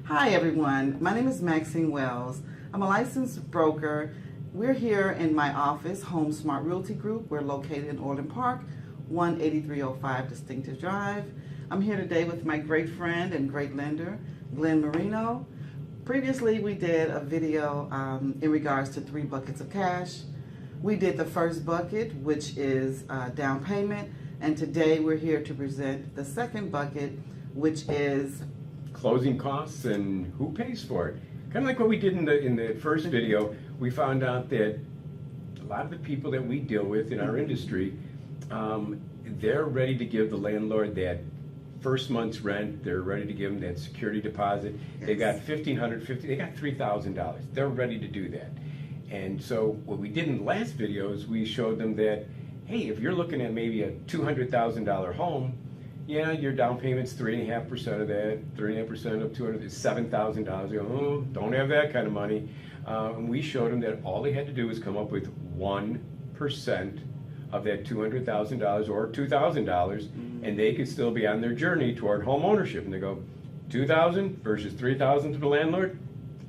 Hi everyone, my name is Maxine Wells. I'm a licensed broker. We're here in my office, HomeSmart Realty Group. We're located in Orland Park, 18305 Distinctive Drive. I'm here today with my great friend and great lender, Glen Marino. Previously we did a video in regards to 3 buckets of cash. We did the first bucket, which is down payment, and today we're here to present the second bucket, which is closing costs and who pays for it. Kind of like what we did in the first video. We found out that a lot of the people that we deal with in our industry, they're ready to give the landlord that first month's rent. They're ready to give them that security deposit. Yes. They got $1,550. They got $3,000. They're ready to do that. And so what we did in the last video is we showed them that, hey, if you're looking at maybe a $200,000 home, yeah, your down payment's 3.5% of that. 3.5% of 200 is $7,000. You go, oh, don't have that kind of money. And we showed them that all they had to do was come up with 1% of that $200,000 or $2,000, and they could still be on their journey toward home ownership. And they go, $2,000 versus $3,000 to the landlord.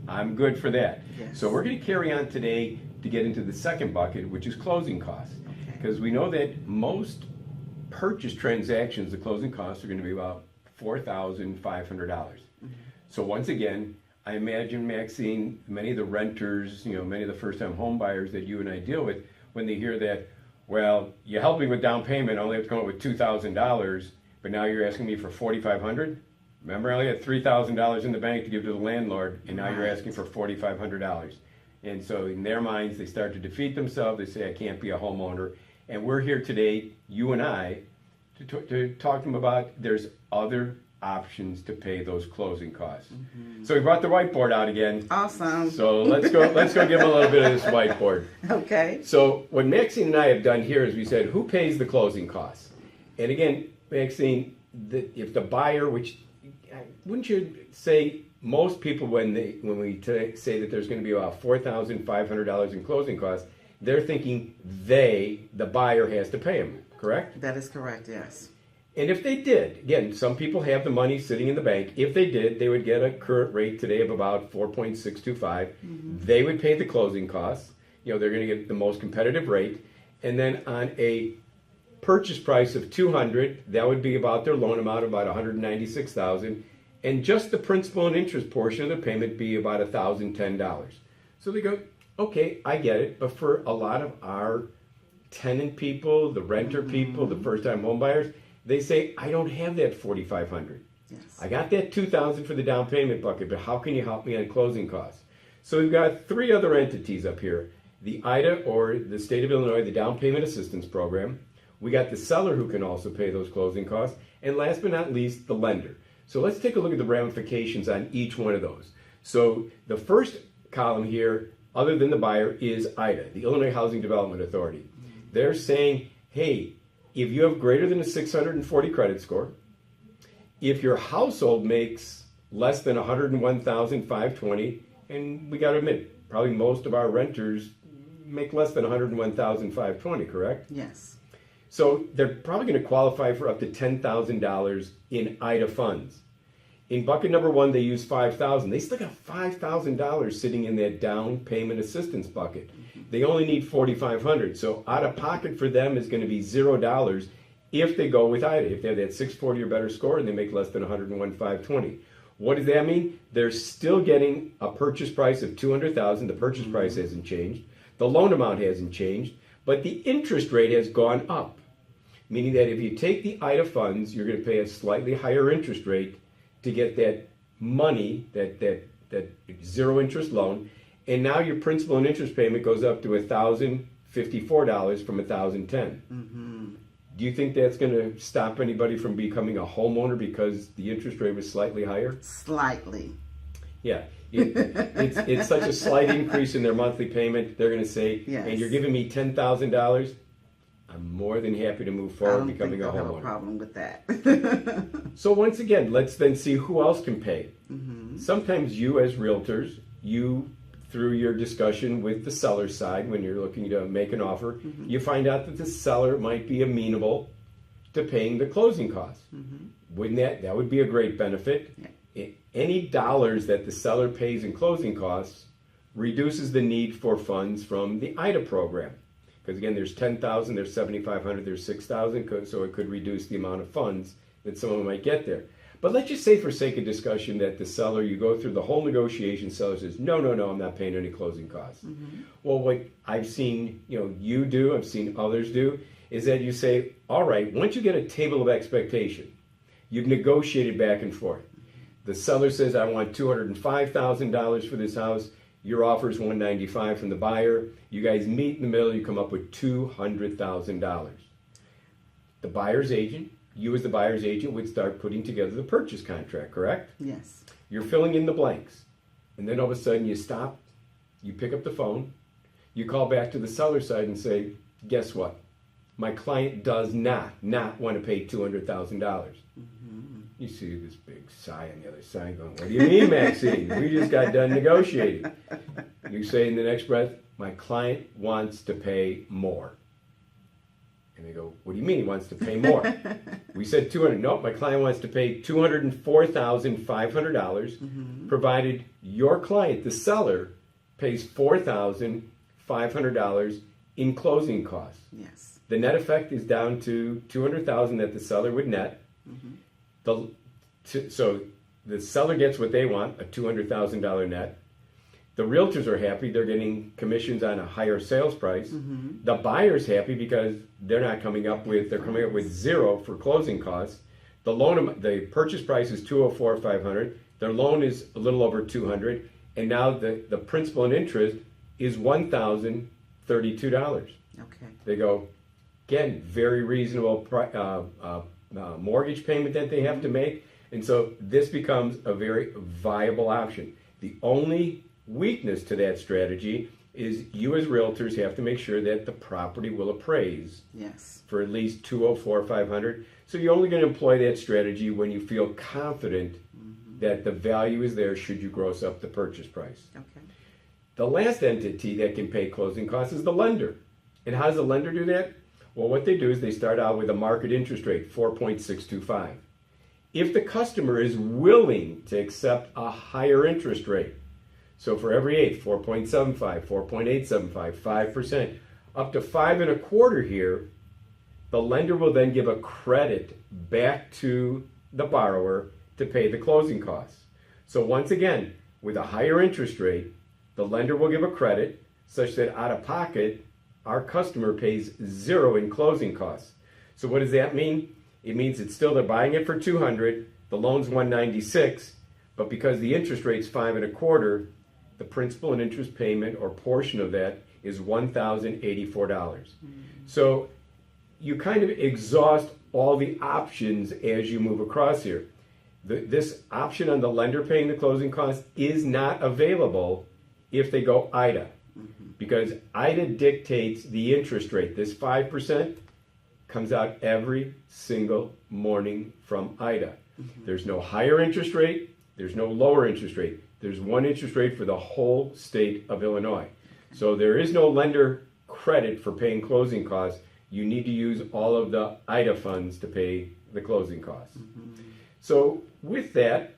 I'm good for that. Yes. So we're going to carry on today to get into the second bucket, which is closing costs, because we know that most purchase transactions, the closing costs are going to be about $4,500. So once again, I imagine, Maxine, many of the renters, many of the first-time home buyers that you and I deal with, when they hear that, well, you helped me with down payment, I only have to come up with $2,000, but now you're asking me for $4,500. Remember, I only had $3,000 in the bank to give to the landlord, and now you're asking for $4,500. And so in their minds, they start to defeat themselves. They say, I can't be a homeowner. And we're here today, you and I, to talk to them about there's other options to pay those closing costs. So we brought the whiteboard out again. awesome. So let's go give them a little bit of this whiteboard. Okay. So what Maxine and I have done here is we said, who pays the closing costs? And again, Maxine, if the buyer, which wouldn't you say most people when we say that there's going to be about $4,500 in closing costs, they're thinking the buyer has to pay them, correct? That is correct, yes. And if they did, again, some people have the money sitting in the bank. If they did, they would get a current rate today of about 4.625. They would pay the closing costs. They're going to get the most competitive rate. And then on a purchase price of $200, that would be about their loan amount of about $196,000, and just the principal and interest portion of the payment be about $1,010. So they go, okay, I get it, but for a lot of our tenant people, the renter people, the first-time home buyers, they say, I don't have that $4,500. Yes. I got that $2,000 for the down payment bucket, but how can you help me on closing costs? So we've got 3 other entities up here: the IDA, or the State of Illinois, the Down Payment Assistance Program. We got the seller who can also pay those closing costs, and last but not least, the lender. So let's take a look at the ramifications on each one of those. So the first column here, other than the buyer, is IDA, the Illinois Housing Development Authority. They're saying, hey, if you have greater than a 640 credit score, if your household makes less than $101,520, and we got to admit, probably most of our renters make less than $101,520, correct? Yes. So they're probably going to qualify for up to $10,000 in IDA funds. In bucket number 1, they use $5,000. They still got $5,000 sitting in that down payment assistance bucket. They only need $4,500. So out of pocket for them is going to be $0 if they go with IDA. If they have that 640 or better score and they make less than $101,520. What does that mean? They're still getting a purchase price of $200,000. The purchase price hasn't changed. The loan amount hasn't changed, but the interest rate has gone up. Meaning that if you take the IDA funds, you're going to pay a slightly higher interest rate to get that money, that zero interest loan, and now your principal and interest payment goes up to $1,054 from $1,010. Do you think that's going to stop anybody from becoming a homeowner because the interest rate was slightly higher? Slightly. Yeah. It's such a slight increase in their monthly payment. They're going to say, yes, and you're giving me $10,000, I'm more than happy to move forward becoming a homeowner. I don't have a problem with that. So once again, let's then see who else can pay. Sometimes you as realtors, through your discussion with the seller side, when you're looking to make an offer, you find out that the seller might be amenable to paying the closing costs. Wouldn't that would be a great benefit? Yeah. any dollars that the seller pays in closing costs reduces the need for funds from the IDA program. Because again, there's 10,000, there's 7,500, there's 6,000, so it could reduce the amount of funds that someone might get there. But let's just say, for sake of discussion, that the seller, you go through the whole negotiation, seller says, no, I'm not paying any closing costs. Mm-hmm. Well, what I've seen you do, I've seen others do, is that you say, all right, once you get a table of expectation, you've negotiated back and forth. The seller says, I want $205,000 for this house. Your offer is $195,000 from the buyer. You guys meet in the middle, you come up with $200,000. The buyer's agent, you as the buyer's agent, would start putting together the purchase contract, correct? Yes. You're filling in the blanks. And then all of a sudden you stop, you pick up the phone, you call back to the seller side and say, guess what? My client does not want to pay $200,000. Mm-hmm. You see this big sigh on the other side going, what do you mean, Maxine? We just got done negotiating. You say in the next breath, my client wants to pay more. And they go, what do you mean he wants to pay more? We said $200,000. Nope, my client wants to pay $204,500, provided your client, the seller, pays $4,500 in closing costs. Yes. The net effect is down to $200,000 that the seller would net. So the seller gets what they want, a $200,000 net. The realtors are happy, they're getting commissions on a higher sales price. Mm-hmm. The buyer's happy because they're coming up with zero for closing costs. The purchase price is $204,500. Their loan is a little over $200,000, and now the principal and interest is $1,032. Okay. They go, again, very reasonable mortgage payment that they have to make, and so this becomes a very viable option. The only weakness to that strategy is you as realtors have to make sure that the property will appraise for at least $204,500. So you're only going to employ that strategy when you feel confident that the value is there should you gross up the purchase price. Okay. The last entity that can pay closing costs is the lender. And how does the lender do that? Well, what they do is they start out with a market interest rate, 4.625. If the customer is willing to accept a higher interest rate, so for every 8, 4.75, 4.875, 5%, up to 5.25 here, the lender will then give a credit back to the borrower to pay the closing costs. So once again, with a higher interest rate, the lender will give a credit such that out of pocket, our customer pays zero in closing costs. So what does that mean? It means it's still, they're buying it for $200, the loan's $196, but because the interest rate's 5.25, the principal and interest payment or portion of that is $1,084. So you kind of exhaust all the options as you move across here. This option on the lender paying the closing costs is not available if they go IDA, because IDA dictates the interest rate. This 5% comes out every single morning from IDA. There's no higher interest rate, there's no lower interest rate. There's one interest rate for the whole state of Illinois. So there is no lender credit for paying closing costs. You need to use all of the IDA funds to pay the closing costs. So with that,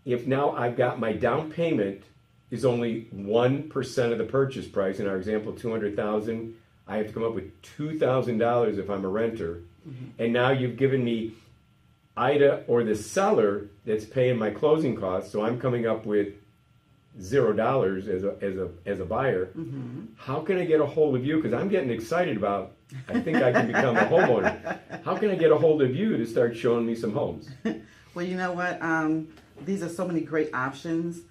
if now I've got my down payment is only 1% of the purchase price, in our example, $200,000, I have to come up with $2,000 if I'm a renter. And now you've given me IDA or the seller that's paying my closing costs, so I'm coming up with $0 as a buyer. How can I get a hold of you? Because I'm getting excited about, I think I can become a homeowner. How can I get a hold of you to start showing me some homes? Well, you know what? These are so many great options.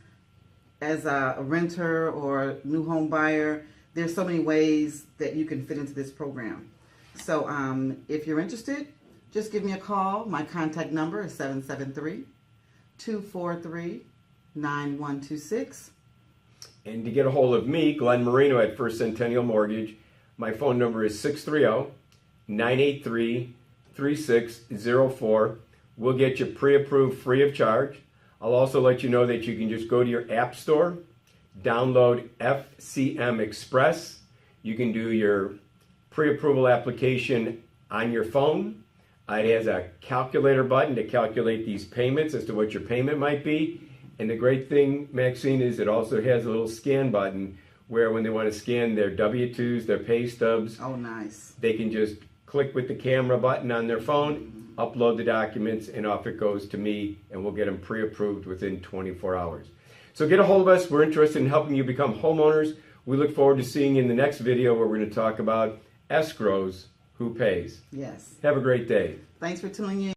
As a renter or new home buyer, there's so many ways that you can fit into this program. So if you're interested, just give me a call. My contact number is 773-243-9126. And to get a hold of me, Glen Marino at First Centennial Mortgage, my phone number is 630-983-3604. We'll get you pre-approved free of charge. I'll also let you know that you can just go to your app store, download FCM Express. You can do your pre-approval application on your phone, It has a calculator button to calculate these payments as to what your payment might be. And the great thing, Maxine, is it also has a little scan button where when they want to scan their W-2s, their pay stubs, Oh, nice. they can just click with the camera button on their phone, upload the documents, and off it goes to me, and we'll get them pre-approved within 24 hours. So get a hold of us. We're interested in helping you become homeowners. We look forward to seeing you in the next video where we're going to talk about escrows, who pays. Yes. Have a great day. Thanks for tuning in.